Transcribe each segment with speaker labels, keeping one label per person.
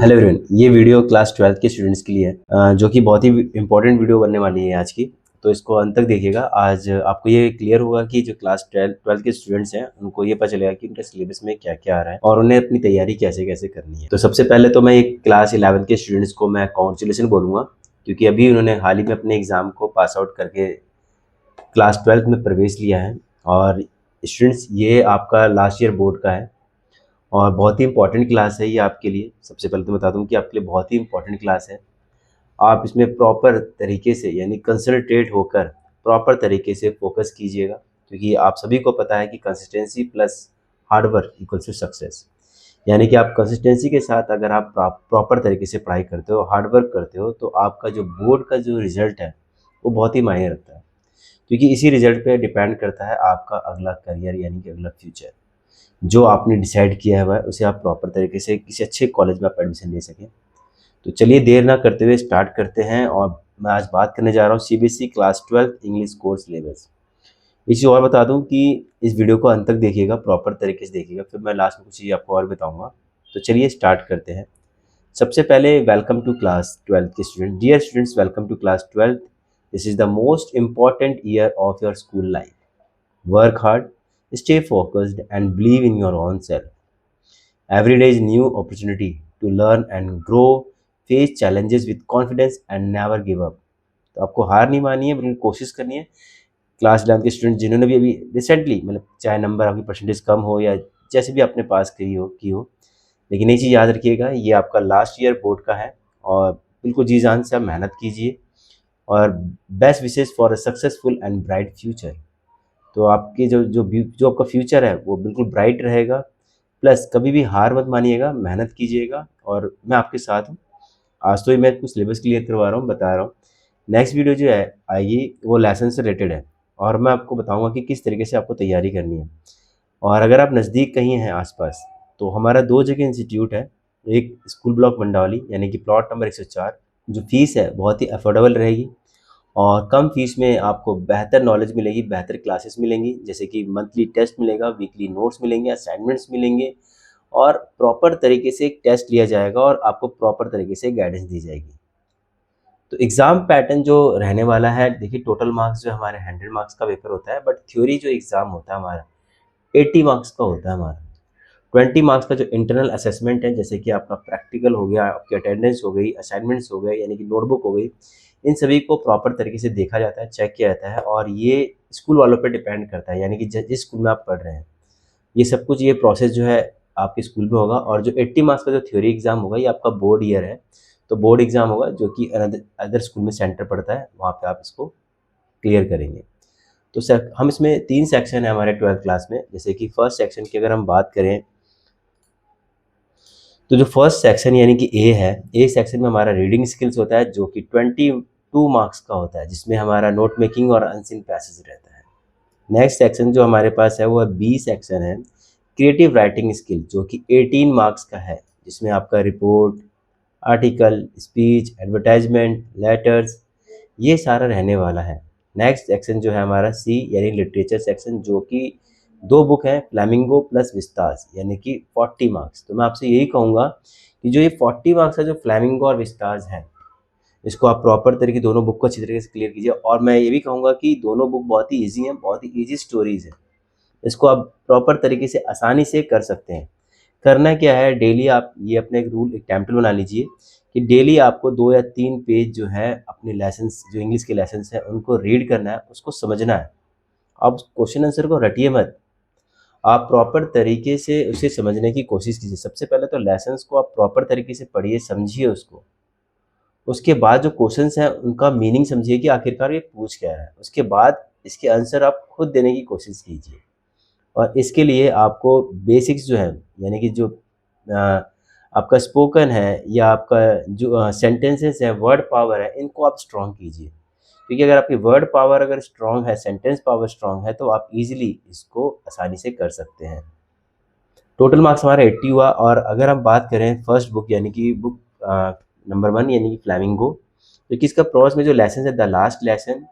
Speaker 1: Hello everyone, ये video class 12th के students के लिए है, जो कि बहुत ही इंपॉर्टेंट वीडियो बनने वाली है आज की। तो इसको अंत तक देखिएगा। आज आपको ये क्लियर होगा कि जो क्लास 12th के स्टूडेंट्स हैं उनको ये पता चलेगा कि उनके सिलेबस में क्या क्या आ रहा है और उन्हें अपनी तैयारी कैसे कैसे करनी है। तो सबसे पहले तो मैं क्लास 11th के स्टूडेंट्स को मैं कॉन्ग्रेचुलेसन बोलूँगा, क्योंकि अभी उन्होंने हाल ही में अपने एग्ज़ाम को पास आउट करके क्लास 12th में प्रवेश लिया है। और स्टूडेंट्स, ये आपका लास्ट ईयर बोर्ड का है और बहुत ही इंपॉर्टेंट क्लास है ये आपके लिए। सबसे पहले तो बता दूं कि आपके लिए बहुत ही इंपॉर्टेंट क्लास है। आप इसमें प्रॉपर तरीके से यानी कंसंट्रेट होकर प्रॉपर तरीके से फोकस कीजिएगा, क्योंकि आप सभी को पता है कि consistency plus hard work equals to success. यानी कि आप कंसिस्टेंसी के साथ अगर आप प्रॉपर तरीके से पढ़ाई करते हो, हार्ड वर्क करते हो, तो आपका जो बोर्ड का जो रिजल्ट है वो बहुत ही मायने रखता है, क्योंकि इसी रिजल्ट पे डिपेंड करता है आपका अगला करियर यानी कि अगला फ्यूचर। जो आपने डिसाइड किया है उसे आप प्रॉपर तरीके से किसी अच्छे कॉलेज में आप एडमिशन ले सकें। तो चलिए देर ना करते हुए स्टार्ट करते हैं। और मैं आज बात करने जा रहा हूँ CBSE class 12 English course syllabus. एक चीज़ और बता दूं कि इस वीडियो को अंत तक देखिएगा, प्रॉपर तरीके से देखिएगा, फिर मैं लास्ट में कुछ चीज़ आपको और बताऊँगा। तो चलिए स्टार्ट करते हैं। सबसे पहले वेलकम टू क्लास 12 के student. Dear students, welcome to class 12। This is the most important year of your school life. Work hard, stay focused, and believe in your own self. Every day is new opportunity to learn and grow. Face challenges with confidence and never give up. तो आपको हार नहीं माननी है, बल्कि कोशिश करनी है। क्लास 11 के स्टूडेंट जिन्होंने भी अभी रिसेंटली, मतलब चाहे नंबर आपकी परसेंटेज कम हो या जैसे भी आपने पास की हो, लेकिन एक चीज़ याद रखिएगा, ये आपका लास्ट ईयर बोर्ड का है और बिल्कुल जी जान से आप मेहनत कीजिए। और best wishes for a successful and bright future. तो आपके जो आपका फ्यूचर है वो बिल्कुल ब्राइट रहेगा। प्लस कभी भी हार मत मानिएगा, मेहनत कीजिएगा और मैं आपके साथ हूँ। आज तो ये मैं कुछ सिलेबस क्लियर करवा रहा हूँ, बता रहा हूँ। नेक्स्ट वीडियो जो है आएगी वो लेसन से रिलेटेड है और मैं आपको बताऊँगा कि किस तरीके से आपको तैयारी करनी है। और अगर आप नज़दीक कहीं हैं आसपास, तो हमारा 2 जगह इंस्टीट्यूट है। एक स्कूल ब्लॉक मंडावली यानी कि प्लॉट नंबर 104, जो फीस है बहुत ही अफोर्डेबल रहेगी और कम फीस में आपको बेहतर नॉलेज मिलेगी, बेहतर क्लासेस मिलेंगी, जैसे कि मंथली टेस्ट मिलेगा, वीकली नोट्स मिलेंगे, असाइनमेंट्स मिलेंगे और प्रॉपर तरीके से एक टेस्ट लिया जाएगा और आपको प्रॉपर तरीके से गाइडेंस दी जाएगी। तो एग्ज़ाम पैटर्न जो रहने वाला है, देखिए टोटल मार्क्स जो हमारे 100 मार्क्स का पेपर होता है, बट थ्योरी जो एग्ज़ाम होता है हमारा 80 मार्क्स का होता है हमारा। 20 मार्क्स का जो इंटरनल असेसमेंट है, जैसे कि आपका प्रैक्टिकल हो गया, आपकी अटेंडेंस हो गई, असाइनमेंट्स हो गए यानी कि नोटबुक हो गई, इन सभी को प्रॉपर तरीके से देखा जाता है, चेक किया जाता है और ये स्कूल वालों पे डिपेंड करता है, यानी कि जिस स्कूल में आप पढ़ रहे हैं। ये सब कुछ, ये प्रोसेस जो है आपके स्कूल में होगा। और जो 80 मार्क्स का जो थ्योरी एग्ज़ाम होगा ये आपका बोर्ड ईयर है, तो बोर्ड एग्ज़ाम होगा जो कि अदर स्कूल में सेंटर पड़ता है, वहाँ पे आप इसको क्लियर करेंगे। तो सर, हम इसमें 3 सेक्शन है हमारे 12th क्लास में। जैसे कि फर्स्ट सेक्शन की अगर हम बात करें, तो जो फर्स्ट सेक्शन यानी कि ए है, ए सेक्शन में हमारा रीडिंग स्किल्स होता है, जो कि 22 मार्क्स का होता है, जिसमें हमारा नोट मेकिंग और अनसीन पैसेज रहता है। नेक्स्ट सेक्शन जो हमारे पास है वो है बी सेक्शन है, क्रिएटिव राइटिंग स्किल, जो कि 18 मार्क्स का है, जिसमें आपका report, article, speech, advertisement, letters, ये सारा रहने वाला है। नेक्स्ट सेक्शन जो है हमारा सी यानी लिटरेचर सेक्शन, जो कि 2 बुक हैं, फ्लेमिंगो प्लस विस्तास, यानी कि 40 मार्क्स। तो मैं आपसे यही कहूँगा कि जो ये 40 मार्क्स है, जो फ्लेमिंगो और विस्तास है, इसको आप प्रॉपर तरीके दोनों बुक को अच्छी तरीके से क्लियर कीजिए। और मैं ये भी कहूँगा कि दोनों बुक बहुत ही ईजी हैं, बहुत ही ईजी स्टोरीज़ हैं। इसको आप प्रॉपर तरीके से आसानी से कर सकते हैं। करना क्या है, डेली आप ये अपने एक रूल, एक टेम्पल बना लीजिए कि डेली आपको 2 या 3 पेज जो है अपने लेसन्स, जो इंग्लिश के लेसन्स हैं उनको रीड करना है, उसको समझना है। आप क्वेश्चन आंसर को रटिए मत, आप प्रॉपर तरीके से उसे समझने की कोशिश कीजिए। सबसे पहले तो लेसन्स को आप प्रॉपर तरीके से पढ़िए, समझिए उसको। उसके बाद जो क्वेश्चंस हैं उनका मीनिंग समझिए कि आखिरकार ये पूछ क्या रहा है। उसके बाद इसके आंसर आप खुद देने की कोशिश कीजिए। और इसके लिए आपको बेसिक्स जो है, यानी कि जो आपका स्पोकन है या आपका जो सेंटेंसेस है, वर्ड पावर है, इनको आप स्ट्रॉन्ग कीजिए। क्योंकि अगर आपकी वर्ड पावर अगर स्ट्रॉन्ग है, सेंटेंस पावर स्ट्रॉन्ग है, तो आप इजीली इसको आसानी से कर सकते हैं। टोटल मार्क्स हमारा 80 हुआ। और अगर हम बात करें फर्स्ट बुक यानी कि बुक नंबर 1 यानी कि फ्लेमिंगो, तो कि इसका प्रोस में जो लेसन है, द लास्ट लेसन,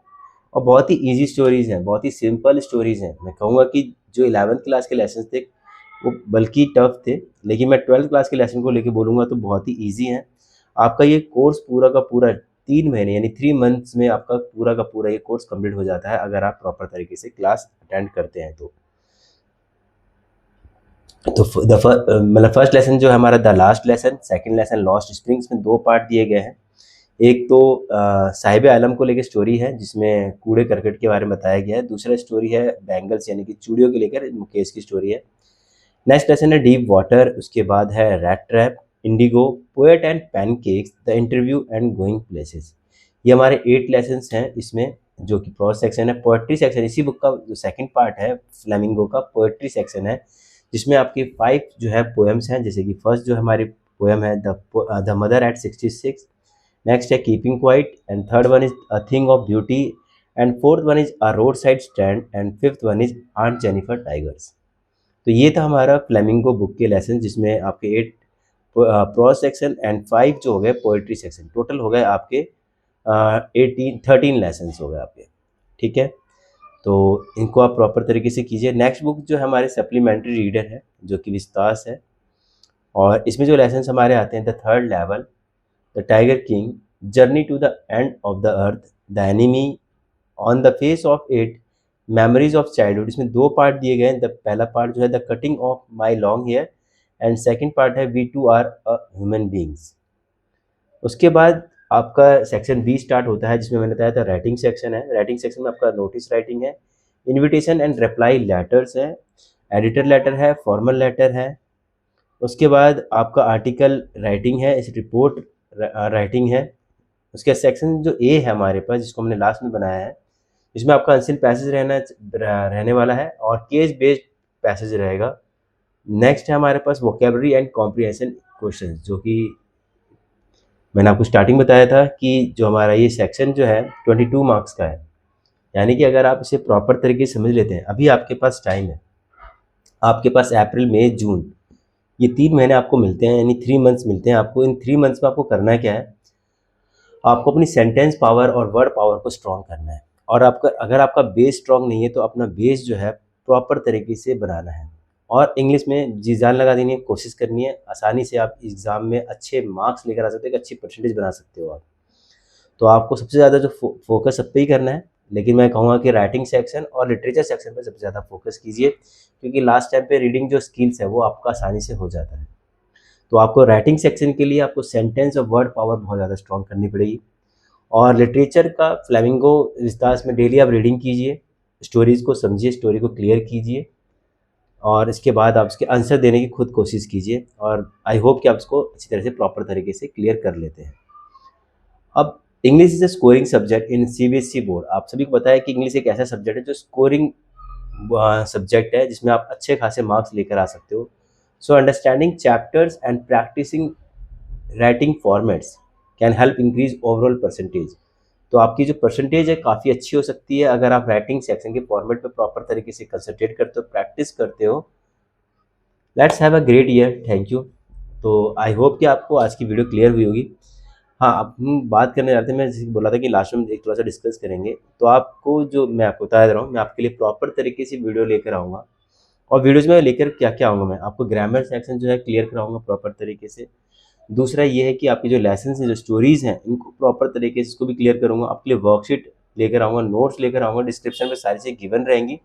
Speaker 1: और बहुत ही ईजी स्टोरीज़ हैं, बहुत ही सिंपल स्टोरीज़ हैं। मैं कहूँगा कि जो 11th क्लास के लेसन थे, वो बल्कि टफ थे, लेकिन मैं 12th क्लास के लेसन को लेके बोलूँगा तो बहुत ही ईज़ी हैं। आपका ये कोर्स पूरा का पूरा 3 महीने यानी 3 मंथ्स में आपका पूरा का पूरा ये कोर्स कंप्लीट हो जाता है, अगर आप प्रॉपर तरीके से क्लास अटेंड करते हैं तो। तो मतलब फर्स्ट लेसन जो है हमारा the last lesson, second lesson lost springs में 2 पार्ट दिए गए हैं। एक तो साहिब आलम को लेके स्टोरी है जिसमें कूड़े करकट के बारे में बताया गया है। दूसरा स्टोरी है बैंगल्स यानी कि चूड़ियों को लेकर मुकेश की स्टोरी है। नेक्स्ट लेसन है डीप वाटर, उसके बाद है rat trap, Indigo, poet and pancakes, the interview and going places. ये हमारे 8 लेसन्स हैं इसमें, जो कि प्रोज सेक्शन है। पोएट्री सेक्शन इसी बुक का जो सेकंड पार्ट है फ्लेमिंगो का, पोएट्री सेक्शन है, जिसमें आपकी 5 जो है पोएम्स हैं। जैसे कि फर्स्ट जो हमारी पोएम है द मदर एट 66, नेक्स्ट है keeping quiet, and third one is a thing of beauty, and fourth one is a roadside stand, and fifth one is aunt Jennifer tigers. तो ये था हमारा flamingo book के lesson, जिसमें आपके 8 pros section and 5 जो हो गए पोएट्री सेक्शन। टोटल हो गए आपके 13 लेसन्स हो गए आपके। ठीक है, तो इनको आप प्रॉपर तरीके से कीजिए। नेक्स्ट बुक जो है हमारे सप्लीमेंट्री रीडर है, जो कि विस्तास है, और इसमें जो लेसन्स हमारे आते हैं the third level, the tiger king, journey to the end of the earth, the enemy, on the face of it, memories of childhood. इसमें 2 पार्ट दिए गए हैं। द पहला पार्ट जो है the cutting of my long hair, and second part है we too are a human beings. उसके बाद आपका सेक्शन बी स्टार्ट होता है, जिसमें मैंने बताया था राइटिंग सेक्शन है। राइटिंग सेक्शन में आपका नोटिस राइटिंग है, इन्विटेशन एंड रिप्लाई लेटर्स है, एडिटर लेटर है, फॉर्मल लेटर है। उसके बाद आपका आर्टिकल राइटिंग है, इस रिपोर्ट राइटिंग है। उसके सेक्शन जो ए है हमारे पास, जिसको हमने लास्ट में बनाया है, इसमें आपका अनसीन पैसेज रहने वाला है और केस बेस्ड पैसेज रहेगा। नेक्स्ट है हमारे पास वोकेबलरी एंड कॉम्प्रिहेंशन क्वेश्चन, जो कि मैंने आपको स्टार्टिंग बताया था कि जो हमारा ये सेक्शन जो है 22 मार्क्स का है। यानी कि अगर आप इसे प्रॉपर तरीके से समझ लेते हैं, अभी आपके पास टाइम है, आपके पास अप्रैल मई जून ये 3 महीने आपको मिलते हैं, यानी 3 मंथ्स मिलते हैं आपको। इन 3 मंथ्स में आपको करना क्या है, आपको अपनी सेंटेंस पावर और वर्ड पावर को स्ट्रॉन्ग करना है। और आपका अगर आपका बेस स्ट्रॉन्ग नहीं है तो अपना बेस जो है प्रॉपर तरीके से बनाना है, और इंग्लिश में जी जान लगा देनी है, कोशिश करनी है। आसानी से आप एग्ज़ाम में अच्छे मार्क्स लेकर आ सकते हो, एक अच्छी परसेंटेज बना सकते हो आप। तो आपको सबसे ज़्यादा जो फोकस सब पे ही करना है, लेकिन मैं कहूँगा कि राइटिंग सेक्शन और लिटरेचर सेक्शन पे सबसे ज़्यादा फोकस कीजिए, क्योंकि लास्ट टाइम पे रीडिंग जो स्किल्स है वो आपका आसानी से हो जाता है। तो आपको राइटिंग सेक्शन के लिए आपको सेंटेंस और वर्ड पावर बहुत ज़्यादा स्ट्रॉन्ग करनी पड़ेगी। और लिटरेचर का फ्लेमिंगो विस्तास में डेली आप रीडिंग कीजिए, स्टोरीज़ को समझिए, स्टोरी को क्लियर कीजिए, और इसके बाद आप उसके आंसर देने की खुद कोशिश कीजिए, और आई होप कि आप इसको अच्छी तरह से प्रॉपर तरीके से क्लियर कर लेते हैं। अब English is a scoring subject in CBSE board. आप सभी को पता है कि इंग्लिश एक ऐसा सब्जेक्ट है जो स्कोरिंग सब्जेक्ट है, जिसमें आप अच्छे खासे मार्क्स लेकर आ सकते हो। So understanding chapters and practicing writing formats can help increase overall percentage. तो आपकी जो परसेंटेज है काफ़ी अच्छी हो सकती है अगर आप राइटिंग सेक्शन के फॉर्मेट पे प्रॉपर तरीके से कंसंट्रेट करते हो, प्रैक्टिस करते हो। Let's have a great year, thank you. तो आई होप कि आपको आज की वीडियो क्लियर हुई होगी। हाँ, अब हम बात करने जा रहे थे, मैं जैसे बोला था कि लास्ट में एक थोड़ा सा डिस्कस करेंगे, तो आपको जो मैं आपको बता दे रहा हूँ, मैं आपके लिए प्रॉपर तरीके से वीडियो लेकर आऊँगा। और वीडियोज़ में लेकर क्या क्या आऊँगा, मैं आपको ग्रामर सेक्शन जो है क्लियर कराऊँगा प्रॉपर तरीके से। दूसरा ये है कि आपके जो लेसन्स हैं, जो स्टोरीज़ हैं, इनको प्रॉपर तरीके से इसको भी क्लियर करूँगा। आपके लिए वर्कशीट लेकर आऊँगा, नोट्स लेकर आऊँगा, डिस्क्रिप्शन में सारी चीज़ें गिवन रहेंगी।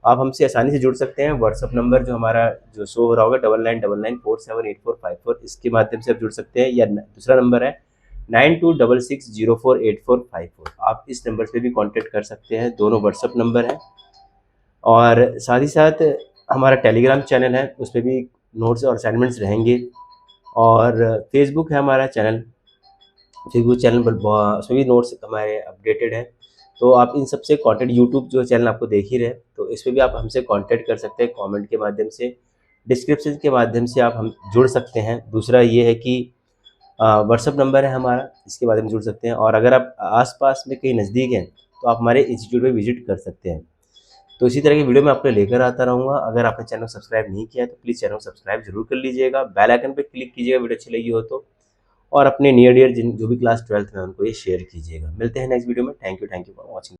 Speaker 1: आप हमसे आसानी से जुड़ सकते हैं। व्हाट्सअप नंबर जो हमारा जो शो हो रहा होगा 9999478454, इसके माध्यम से आप जुड़ सकते हैं, या दूसरा नंबर है 9266048454। आप इस नंबर पे भी कांटेक्ट कर सकते हैं, दोनों व्हाट्सअप नंबर हैं। और साथ ही साथ हमारा टेलीग्राम चैनल है, उस पे भी नोट्स और असाइनमेंट्स रहेंगे। और फेसबुक है हमारा चैनल, फेसबुक चैनल पर उसमें भी नोट्स हमारे अपडेटेड हैं। तो आप इन सबसे कांटेक्ट, यूट्यूब जो चैनल आपको देख ही रहे हैं, तो इस पे भी आप हमसे कांटेक्ट कर सकते हैं कमेंट के माध्यम से, डिस्क्रिप्शन के माध्यम से आप हम जुड़ सकते हैं। दूसरा ये है कि व्हाट्सअप नंबर है हमारा, इसके माध्यम से जुड़ सकते हैं। और अगर आप आस-पास में कहीं नज़दीक हैं, तो आप हमारे इंस्टीट्यूट में विज़िट कर सकते हैं। तो इसी तरह की वीडियो मैं आपको लेकर आता रहूँगा। अगर आपने चैनल को सब्सक्राइब नहीं किया है, तो प्लीज़ चैनल को सब्सक्राइब ज़रूर कर लीजिएगा। बेल आइकन पे क्लिक कीजिएगा वीडियो अच्छी लगी हो तो, और अपने नियर डियर जिन जो भी क्लास 12th में हैं, उनको ये शेयर कीजिएगा। मिलते हैं नेक्स्ट वीडियो में। Thank you for watching.